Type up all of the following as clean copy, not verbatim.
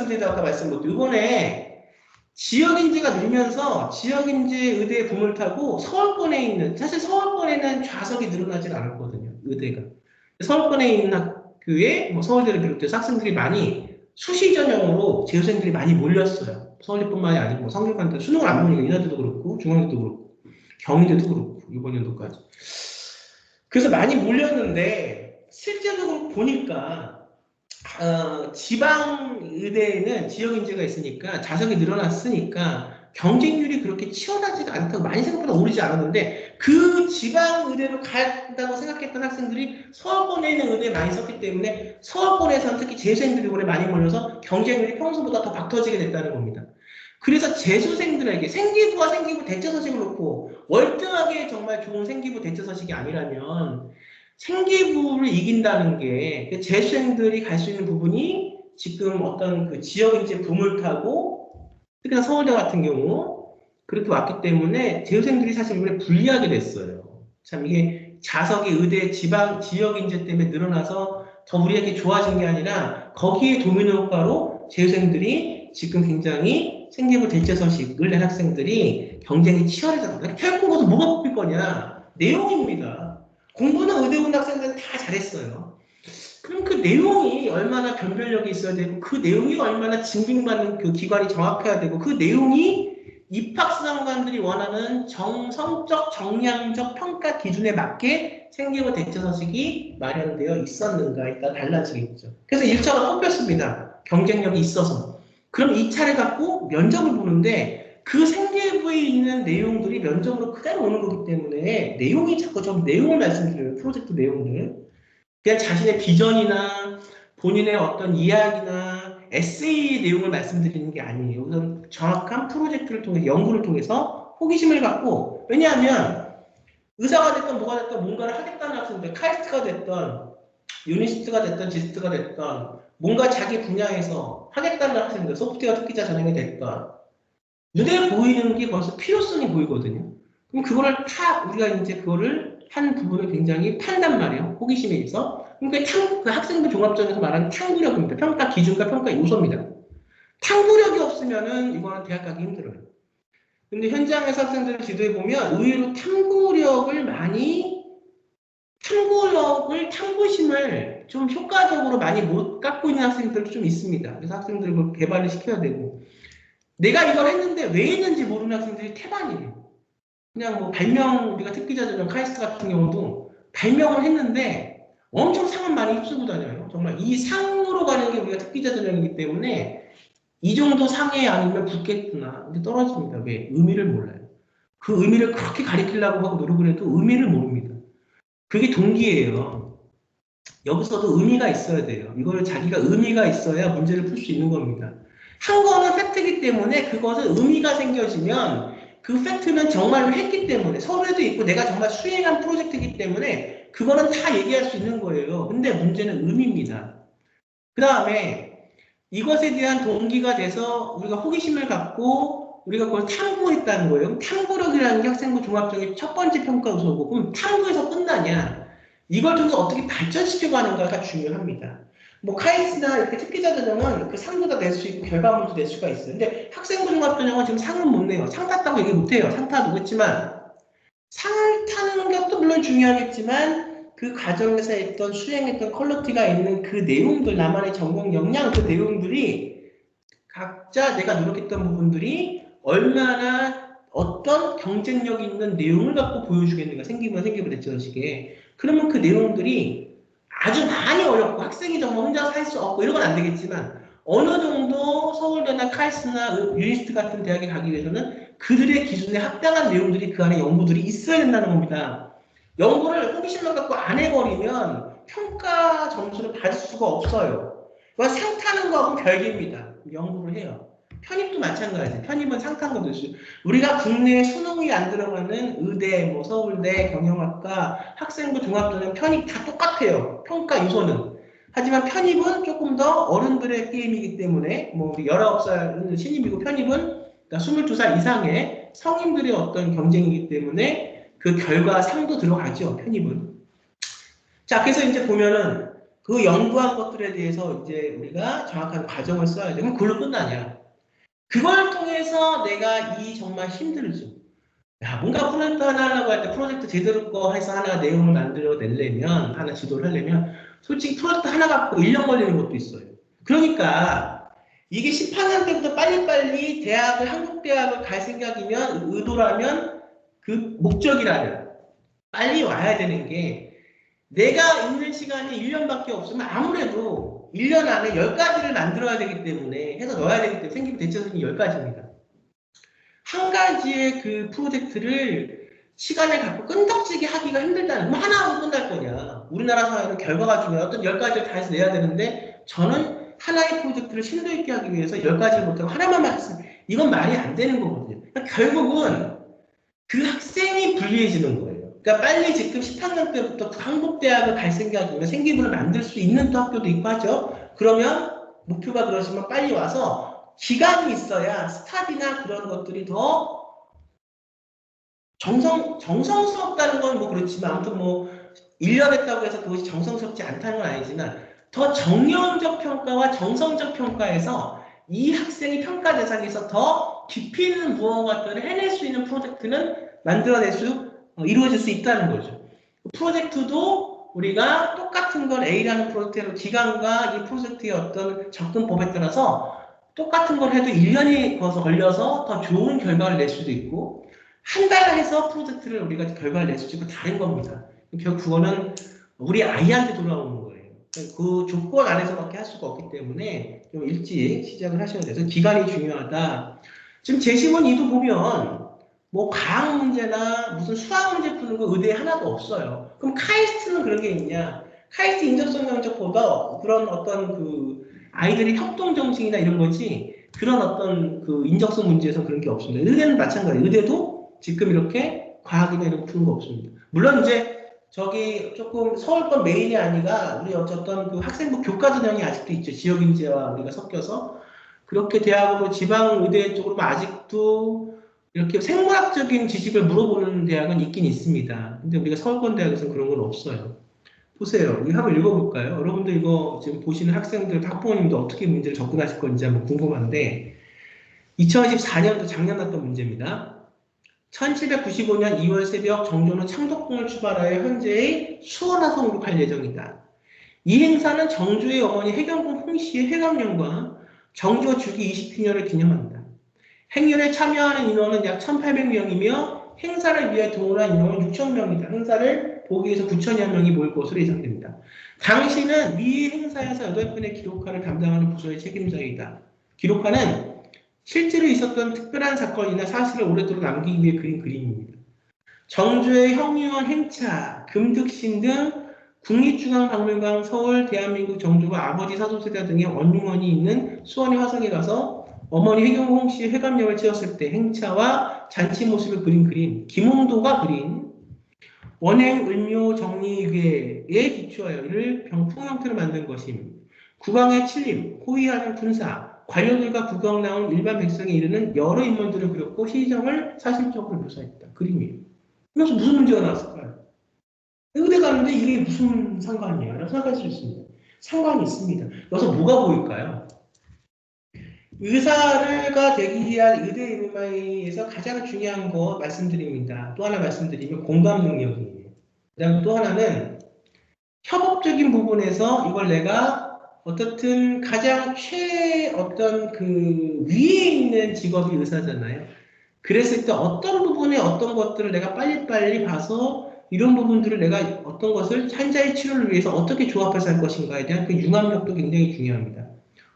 말씀드리다가 아까 말씀드렸죠. 이번에 지역인재가 늘면서 지역인재 의대의 붐을 타고 서울권에 있는, 사실 서울권에는 좌석이 늘어나질 않았거든요. 의대가. 서울권에 있는 학교에 뭐 서울대를 비롯해서 학생들이 많이 수시 전형으로 재수생들이 많이 몰렸어요. 서울대뿐만이 아니고 뭐 성균관대 수능을 안 보니까 인하대도 그렇고 중앙대도 그렇고 경희대도 그렇고 이번 연도까지. 그래서 많이 몰렸는데 실제로 보니까 지방 의대에는 지역 인재가 있으니까 좌석이 늘어났으니까 경쟁률이 그렇게 치열하지가 않다고 많이 생각보다 오르지 않았는데 그 지방 의대로 간다고 생각했던 학생들이 서울권에 있는 의대에 많이 썼기 때문에 서울권에서는 특히 재수생들이 이번에 많이 몰려서 경쟁률이 평소보다 더 박 터지게 됐다는 겁니다. 그래서 재수생들에게 생기부와 생기부 대체 서식을 놓고 월등하게 정말 좋은 생기부 대체 서식이 아니라면 생기부를 이긴다는 게 재수생들이 갈 수 있는 부분이 지금 어떤 그 지역인재 붐을 타고 특히나 서울대 같은 경우 그렇게 왔기 때문에 재수생들이 사실 이번에 불리하게 됐어요. 참 이게 자석이 의대 지방 지역인재 때문에 늘어나서 더 우리에게 좋아진 게 아니라 거기에 도미노 효과로 재수생들이 지금 굉장히 생기부 대체 서식을 낸 학생들이 경쟁이 치열해졌다. 결국 거기서 뭐가 뽑힐 거냐? 내용입니다. 공부는 의대 온 학생들은 다 잘했어요. 그럼 그 내용이 얼마나 변별력이 있어야 되고 그 내용이 얼마나 증빙받는 그 기관이 정확해야 되고 그 내용이 입학수상관들이 원하는 정성적 정량적 평가 기준에 맞게 생기부 대체 서식이 마련되어 있었는가에 따라 달라지겠죠. 그래서 1차가 뽑혔습니다. 경쟁력이 있어서. 그럼 2차를 갖고 면접을 보는데 그 생계부에 있는 내용들이 면접으로 그대로 오는 거기 때문에 내용이 자꾸 좀 내용을 말씀드려요. 프로젝트 내용들. 그냥 자신의 비전이나 본인의 어떤 이야기나 에세이 내용을 말씀드리는 게 아니에요. 우선 정확한 프로젝트를 통해서 연구를 통해서 호기심을 갖고 왜냐하면 의사가 됐든 뭐가 됐든 뭔가를 하겠다는 학생들 카이스트가 됐든 유니스트가 됐든 지스트가 됐든 뭔가 자기 분야에서 하겠다는 학생들 소프트웨어 특기자 전형이 됐든 눈에 보이는 게 벌써 필요성이 보이거든요. 그럼 그거를 다 우리가 이제 그거를 한 부분을 굉장히 판단 말이에요. 호기심에 있어. 그러니까 그 학생들 종합전에서 말하는 탐구력입니다. 평가 기준과 평가 요소입니다. 탐구력이 없으면은 이거는 대학 가기 힘들어요. 근데 현장에서 학생들을 지도해 보면 의외로 탐구심을 좀 효과적으로 많이 못 갖고 있는 학생들도 좀 있습니다. 그래서 학생들을 개발을 시켜야 되고 내가 이걸 했는데 왜 했는지 모르는 학생들이 태반이에요. 그냥 뭐 발명, 우리가 특기자 전형 카이스트 같은 경우도 발명을 했는데 엄청 상을 많이 휩쓰고 다녀요. 정말 이 상으로 가는 게 우리가 특기자 전형이기 때문에 이 정도 상에 아니면 붙겠구나. 근데 떨어집니다. 왜? 의미를 몰라요. 그 의미를 그렇게 가리키려고 하고 노력을 해도 의미를 모릅니다. 그게 동기예요. 여기서도 의미가 있어야 돼요. 이거를 자기가 의미가 있어야 문제를 풀 수 있는 겁니다. 한 거는 팩트이기 때문에 그것은 의미가 생겨지면 그 팩트는 정말로 했기 때문에 서류에도 있고 내가 정말 수행한 프로젝트이기 때문에 그거는 다 얘기할 수 있는 거예요. 근데 문제는 의미입니다. 그 다음에 이것에 대한 동기가 돼서 우리가 호기심을 갖고 우리가 그걸 탐구했다는 거예요. 탐구력이라는 게 학생부 종합적인 첫 번째 평가 요소고 그럼 탐구에서 끝나냐? 이걸 통해서 어떻게 발전시켜가는가가 중요합니다. 뭐 카이스트나 이렇게 특기자 전형은 그 상도 다 낼 수 있고 결과물도 낼 수가 있어요. 근데 학생부 종합 전형은 지금 상은 못 내요. 상 탔다고 얘기 못 해요. 상 타도 그렇지만 상을 타는 것도 물론 중요하겠지만 그 과정에서 했던 수행했던 퀄리티가 있는 그 내용들 나만의 전공 역량 그 내용들이 각자 내가 노력했던 부분들이 얼마나 어떤 경쟁력 있는 내용을 갖고 보여주겠는가 생기부나 생기부 대처식에 그러면 그 내용들이 아주 많이 어렵고 학생이 정말 혼자서 할 수 없고 이런 건 안 되겠지만 어느 정도 서울대나 카이스트나 유니스트 같은 대학에 가기 위해서는 그들의 기준에 합당한 내용들이 그 안에 연구들이 있어야 된다는 겁니다. 연구를 호기심만 갖고 안 해버리면 평가 점수를 받을 수가 없어요. 상 타는 거하고는 별개입니다. 연구를 해요. 편입도 마찬가지예요. 편입은 상 타는 것도 있어요. 우리가 국내에 수능이 안 들어가는 의대, 뭐 서울대, 경영학과, 학생부 종합전형 편입 다 똑같아요. 평가 요소는. 하지만 편입은 조금 더 어른들의 게임이기 때문에 뭐 우리 19살 신입이고 편입은 22살 이상의 성인들의 어떤 경쟁이기 때문에 그 결과 상도 들어가죠. 편입은. 자, 그래서 이제 보면은 그 연구한 것들에 대해서 이제 우리가 정확한 과정을 써야죠. 그럼 그걸로 끝나냐? 그걸 통해서 내가 이 정말 힘들죠. 야, 뭔가 프로젝트 하나 하려고 할 때 프로젝트 제대로 거 해서 하나 내용을 만들어내려면, 하나 지도를 하려면, 솔직히 프로젝트 하나 갖고 1년 걸리는 것도 있어요. 그러니까, 이게 18년 때부터 빨리빨리 대학을, 한국 대학을 갈 생각이면, 의도라면, 그 목적이라면, 빨리 와야 되는 게, 내가 있는 시간이 1년밖에 없으면 아무래도 1년 안에 10가지를 만들어야 되기 때문에, 해서 넣어야 되기 때문에 생기는 대체선이 10가지입니다. 한 가지의 그 프로젝트를 시간을 갖고 끈덕지게 하기가 힘들다는, 뭐 하나 하고 끝날 거냐. 우리나라 사회는 결과가 중요해. 어떤 10가지를 다 해서 내야 되는데, 저는 하나의 프로젝트를 심도 있게 하기 위해서 10가지를 못하고 하나만 했으면, 이건 말이 안 되는 거거든요. 그러니까 결국은 그 학생이 불리해지는 거예요. 그러니까 빨리 지금 10학년 때부터 그 한국대학을 갈 생각이면 생기부를 만들 수 있는 또 학교도 있고 하죠. 그러면 목표가 그러시면 빨리 와서 기간이 있어야 스타디나 그런 것들이 더 정성스럽다는 건 뭐 그렇지만 아무튼 뭐 1년 했다고 해서 그것이 정성스럽지 않다는 건 아니지만 더 정량적 평가와 정성적 평가에서 이 학생이 평가 대상에서 더 깊이 있는 무언가들을 해낼 수 있는 프로젝트는 이루어질 수 있다는 거죠. 프로젝트도 우리가 똑같은 걸 A라는 프로젝트로 기간과 이 프로젝트의 어떤 접근법에 따라서 똑같은 걸 해도 1년이 걸려서 더 좋은 결과를 낼 수도 있고 한 달 해서 프로젝트를 우리가 결과를 낼 수 있고 다른 겁니다. 결국 그거는 우리 아이한테 돌아오는 거예요. 그 조건 안에서밖에 할 수가 없기 때문에 좀 일찍 시작을 하셔야 돼서 기간이 중요하다. 지금 제시문 2도 보면 뭐 과학 문제나 무슨 수학 문제 푸는 거 의대에 하나도 없어요. 그럼 카이스트는 그런 게 있냐? 카이스트 인접성 면접보다 그런 어떤 그 아이들의 협동 정신이나 이런 거지 그런 어떤 그 인적성 문제에서 그런 게 없습니다. 의대는 마찬가지예요. 의대도 지금 이렇게 과학이나 이런 거 푸는 거 없습니다. 물론 이제 저기 조금 서울권 메인이 아니라 우리 어쨌든 그 학생부 교과 전형이 아직도 있죠. 지역인재와 우리가 섞여서 그렇게 대학으로 지방 의대 쪽으로 아직도 이렇게 생물학적인 지식을 물어보는 대학은 있긴 있습니다. 근데 우리가 서울권 대학에서는 그런 건 없어요. 보세요. 이거 한번 읽어볼까요? 여러분들 이거 지금 보시는 학생들, 학부모님도 어떻게 문제를 접근하실 건지 한번 궁금한데 2024년도 작년 났던 문제입니다. 1795년 2월 새벽 정조는 창덕궁을 출발하여 현재의 수원화성으로 갈 예정이다. 이 행사는 정조의 어머니 해경궁 홍씨의 회감령과 정조 주기 20주년을 기념한다. 행렬에 참여하는 인원은 약 1,800명이며 행사를 위해 동원한 인원은 6,000명이다. 행사를 보기 위해서 9,000여 명이 모일 것으로 예상됩니다. 당시는 위 행사에서 8편의 기록화를 담당하는 부서의 책임자이다. 기록화는 실제로 있었던 특별한 사건이나 사실을 오랫도록 남기기 위해 그린 그림입니다. 정조의 형유원 행차, 금득신 등 국립중앙박물관, 서울, 대한민국 정조가 아버지 사도세자 등의 원흉원이 있는 수원의 화성에 가서 어머니 해경홍 씨의 회감령을 채웠을 때 행차와 잔치 모습을 그린 그림, 김홍도가 그린 원행 을묘 정리괴에 기초하여 이를 병풍 형태로 만든 것임. 국왕의 칠림, 호위하는 군사, 관료들과 국왕 나온 일반 백성에 이르는 여러 인물들을 그렸고 시정을 사실적으로 묘사했다. 그림이에요. 그래서 무슨 문제가 나왔을까요? 의대 가는데 이게 무슨 상관이에요? 라고 생각할 수 있습니다. 상관이 있습니다. 여기서 뭐가 보일까요? 의사가 되기 위한 의대 MMI에서 가장 중요한 거 말씀드립니다. 또 하나 말씀드리면 공감 능력이에요. 그다음 또 하나는 협업적인 부분에서 이걸 내가 어떻든 가장 어떤 그 위에 있는 직업이 의사잖아요. 그랬을 때 어떤 부분에 어떤 것들을 내가 빨리빨리 봐서 이런 부분들을 내가 어떤 것을 환자의 치료를 위해서 어떻게 조합해서 할 것인가에 대한 그 융합력도 굉장히 중요합니다.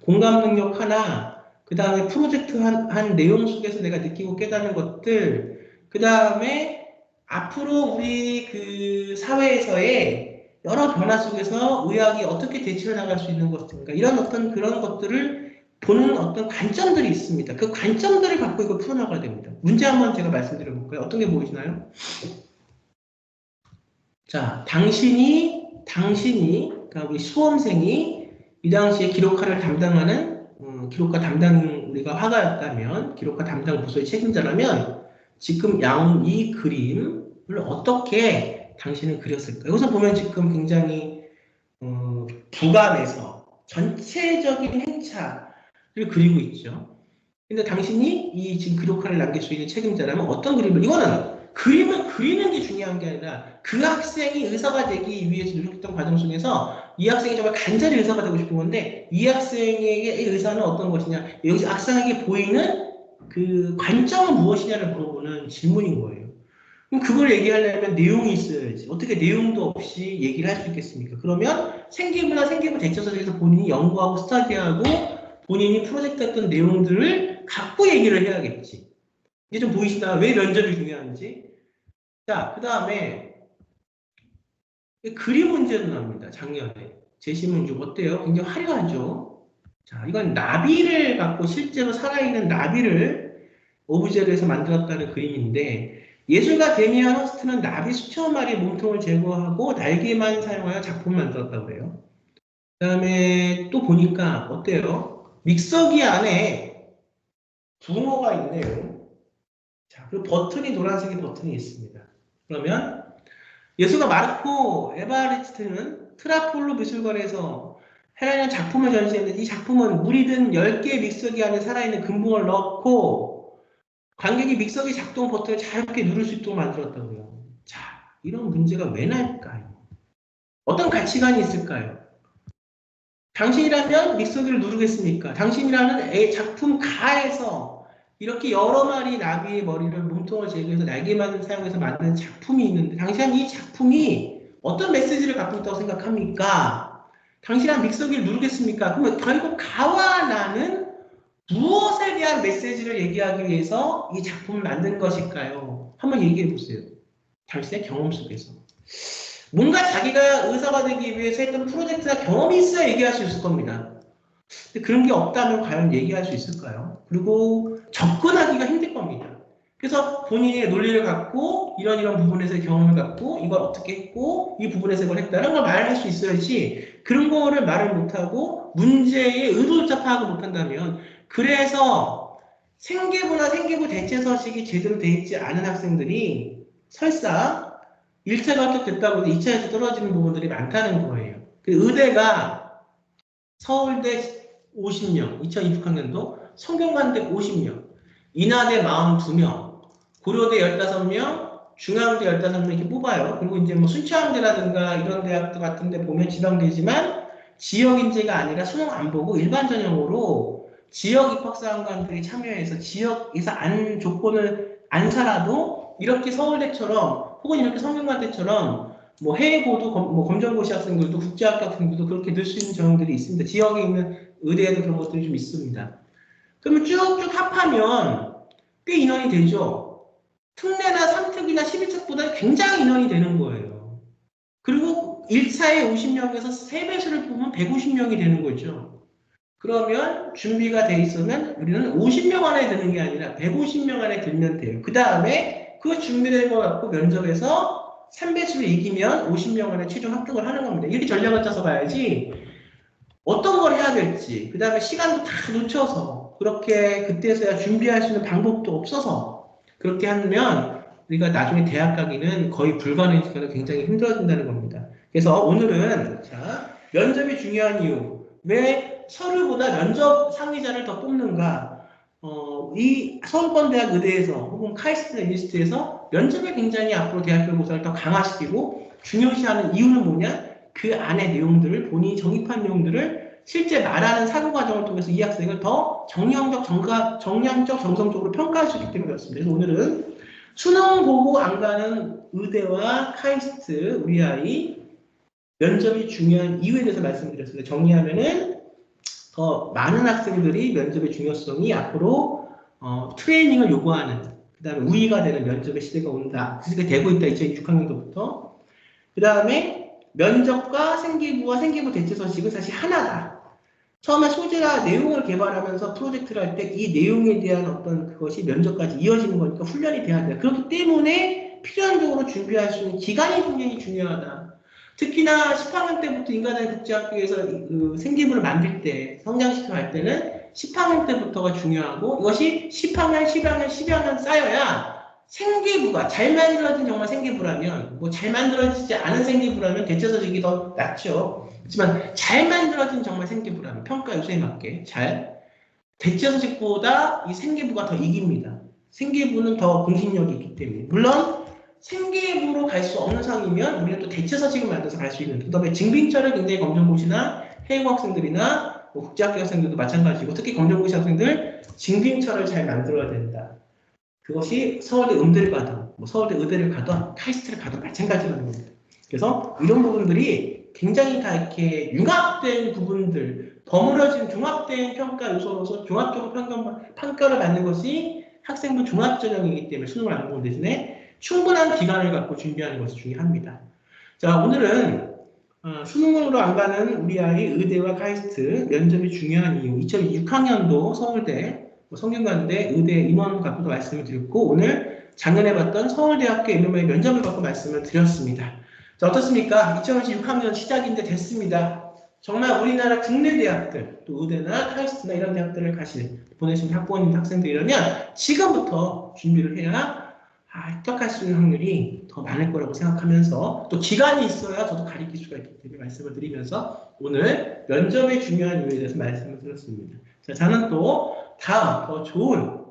공감 능력 하나, 그 다음에 프로젝트 한 내용 속에서 내가 느끼고 깨닫는 것들, 그 다음에 앞으로 우리 그 사회에서의 여러 변화 속에서 의학이 어떻게 대처해 나갈 수 있는 것인가 이런 어떤 그런 것들을 보는 어떤 관점들이 있습니다. 그 관점들을 갖고 이거 풀어나가야 됩니다. 문제 한번 제가 말씀드려볼까요? 어떤 게 보이시나요? 자, 당신이 그러니까 우리 수험생이 이 당시에 기록화를 담당하는 기록화 담당 우리가 화가였다면 기록화 담당 부서의 책임자라면 지금 이 그림을 어떻게 당신은 그렸을까? 여기서 보면 지금 굉장히 부감에서 전체적인 행차를 그리고 있죠. 근데 당신이 이 지금 기록화를 남길 수 있는 책임자라면 어떤 그림을, 이거는 그림을 그리는 게 중요한 게 아니라 그 학생이 의사가 되기 위해서 노력했던 과정 속에서 이 학생이 정말 간절히 의사가 되고 싶은 건데 이 학생에게 의사는 어떤 것이냐, 여기 학생에게 보이는 그 관점은 무엇이냐를 물어보는 질문인 거예요. 그럼 그걸 얘기하려면 내용이 있어야지. 어떻게 내용도 없이 얘기를 할 수 있겠습니까? 그러면 생기부나 생기부 대처서에서 본인이 연구하고 스터디하고 본인이 프로젝트 했던 내용들을 갖고 얘기를 해야겠지. 이게 좀 보이시나요? 왜 면접이 중요한지? 자, 그 다음에 그림 문제도 나옵니다. 작년에. 제시문제 어때요? 굉장히 화려하죠? 자, 이건 나비를 갖고 실제로 살아있는 나비를 오브제로 해서 만들었다는 그림인데 예술가 데미안 허스트는 나비 수천 마리 몸통을 제거하고 날개만 사용하여 작품을 만들었다고 해요. 그 다음에 또 보니까 어때요? 믹서기 안에 붕어가 있네요. 자, 그리고 버튼이 노란색의 버튼이 있습니다. 그러면 예술가 마르코 에바리스트는 트라폴로 미술관에서 해라는 작품을 전시했는데 이 작품은 물이 든 10개의 믹서기 안에 살아있는 금붕어를 넣고 관객이 믹서기 작동 버튼을 자유롭게 누를 수 있도록 만들었다고요. 자, 이런 문제가 왜 날까요? 어떤 가치관이 있을까요? 당신이라면 믹서기를 누르겠습니까? 당신이라는 작품 가에서 이렇게 여러 마리 나비의 머리를 몸통을 제거해서 날개만 사용해서 만든 작품이 있는데 당신은 이 작품이 어떤 메시지를 갖고 있다고 생각합니까? 당신은 믹서기를 누르겠습니까? 그러면 결국 가와 나는 무엇에 대한 메시지를 얘기하기 위해서 이 작품을 만든 것일까요? 한번 얘기해 보세요. 당신의 경험 속에서. 뭔가 자기가 의사가 되기 위해서 했던 프로젝트나 경험이 있어야 얘기할 수 있을 겁니다. 근데 그런 게 없다면 과연 얘기할 수 있을까요? 그리고 접근하기가 힘들 겁니다. 그래서 본인의 논리를 갖고 이런 부분에서의 경험을 갖고 이걸 어떻게 했고 이 부분에서 이걸 했다는 걸 말할 수 있어야지 그런 거를 말을 못하고 문제의 의도조차 파악을 못한다면 그래서 생계부나 생계부 대체 서식이 제대로 돼 있지 않은 학생들이 설사 1차가 합격됐다고 해서 2차에서 떨어지는 부분들이 많다는 거예요. 그 의대가 서울대 50명, 2026학년도, 성균관대 50명, 인하대 42명, 고려대 15명, 중앙대 15명 이렇게 뽑아요. 그리고 이제 뭐 순창대라든가 이런 대학들 같은 데 보면 지방대지만 지역 인재가 아니라 수능 안 보고 일반 전형으로 지역 입학사관관들이 참여해서 지역에서 조건을 안 살아도 이렇게 서울대처럼 혹은 이렇게 성균관대처럼 뭐 해외고도 뭐 검정고시 학생들도 국제학교 학생들도 그렇게 늘 수 있는 전형들이 있습니다. 지역에 있는 의대에도 그런 것들이 좀 있습니다. 그러면 쭉쭉 합하면 꽤 인원이 되죠. 특례나 3특이나 12특보다 굉장히 인원이 되는 거예요. 그리고 1차에 50명에서 3배수를 뽑으면 150명이 되는 거죠. 그러면 준비가 돼 있으면 우리는 50명 안에 드는 게 아니라 150명 안에 들면 돼요. 그 다음에 그 준비된 거 갖고 면접에서 3배수를 이기면 50명 안에 최종 합격을 하는 겁니다. 이렇게 전략을 짜서 가야지 어떤 걸 해야 될지 그 다음에 시간도 다 놓쳐서 그렇게 그때서야 준비할 수 있는 방법도 없어서 그렇게 하면 우리가 나중에 대학 가기는 거의 불가능해지거나 굉장히 힘들어진다는 겁니다. 그래서 오늘은 자, 면접이 중요한 이유 왜 서류보다 면접 상위자를 더 뽑는가 이 서울권대학 의대에서 혹은 카이스트 유니스트에서 면접에 굉장히 앞으로 대학교 고사를 더 강화시키고 중요시하는 이유는 뭐냐? 그 안의 내용들을 본인이 정립한 내용들을 실제 말하는 사고 과정을 통해서 이 학생을 더 정량적, 정성적으로 평가할 수 있기 때문에 그렇습니다. 그래서 오늘은 수능 보고 안 가는 의대와 카이스트 우리 아이 면접이 중요한 이유에 대해서 말씀드렸습니다. 정리하면은 더 많은 학생들이 면접의 중요성이 앞으로 트레이닝을 요구하는 그 다음에 우위가 되는 면접의 시대가 온다. 그 시대가 되고 있다. 2026학년도부터. 그 다음에 면접과 생기부와 생기부 대체 서식은 사실 하나다. 처음에 소재나 내용을 개발하면서 프로젝트를 할 때 이 내용에 대한 어떤 그것이 면접까지 이어지는 거니까 훈련이 돼야 돼요. 그렇기 때문에 필연적으로 준비할 수 있는 기간이 굉장히 중요하다. 특히나 10학년 때부터 인간의 국제학교에서 그 생기부를 만들 때, 성장시켜 갈 때는 10학년 때부터가 중요하고 이것이 10학년, 11학년, 12학년 쌓여야 생기부가 잘 만들어진 정말 생기부라면 뭐 잘 만들어지지 않은 생기부라면 대체서식이 더 낫죠. 하지만 잘 만들어진 정말 생기부라면 평가 요소에 맞게 잘 대체서식보다 이 생기부가 더 이깁니다. 생기부는 더 공신력이 있기 때문에. 물론 생기부로 갈 수 없는 상황이면 우리는 또 대체서식을 만들어서 갈 수 있는 그다음에 징빙처를 굉장히 검정고시나 해외 학생들이나 뭐 국제학교 학생들도 마찬가지고 특히 검정고시 학생들 징빙처를 잘 만들어야 된다. 그것이 서울대 음대를 가든 뭐 서울대 의대를 가든 카이스트를 가든 마찬가지라는 겁니다. 그래서 이런 부분들이 굉장히 다 이렇게 융합된 부분들, 버무려진 종합된 평가 요소로서 종합적으로 평가를 받는 것이 학생부 종합전형이기 때문에 수능을 안 보는 대신에 충분한 기간을 갖고 준비하는 것이 중요합니다. 자, 오늘은 수능으로 안 가는 우리 아이 의대와 카이스트 면접이 중요한 이유 2006학년도 서울대 성균관대 의대 임원 갖고도 말씀을 드렸고 오늘 작년에 봤던 서울대학교 MMI 면접을 갖고 말씀을 드렸습니다. 자, 어떻습니까? 2016학년 시작인데 됐습니다. 정말 우리나라 국내 대학들 또 의대나 카이스트나 이런 대학들을 보내신 학부모님 학생들이라면 지금부터 준비를 해야 합격할 수 있는 확률이 더 많을 거라고 생각하면서 또 기간이 있어야 저도 가리킬 수가 있기 때문에 말씀을 드리면서 오늘 면접의 중요한 이유에 대해서 말씀을 드렸습니다. 자, 저는 또 다음 더 좋은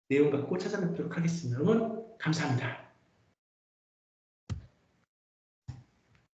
내용 갖고 찾아뵙도록 하겠습니다. 여러분 감사합니다.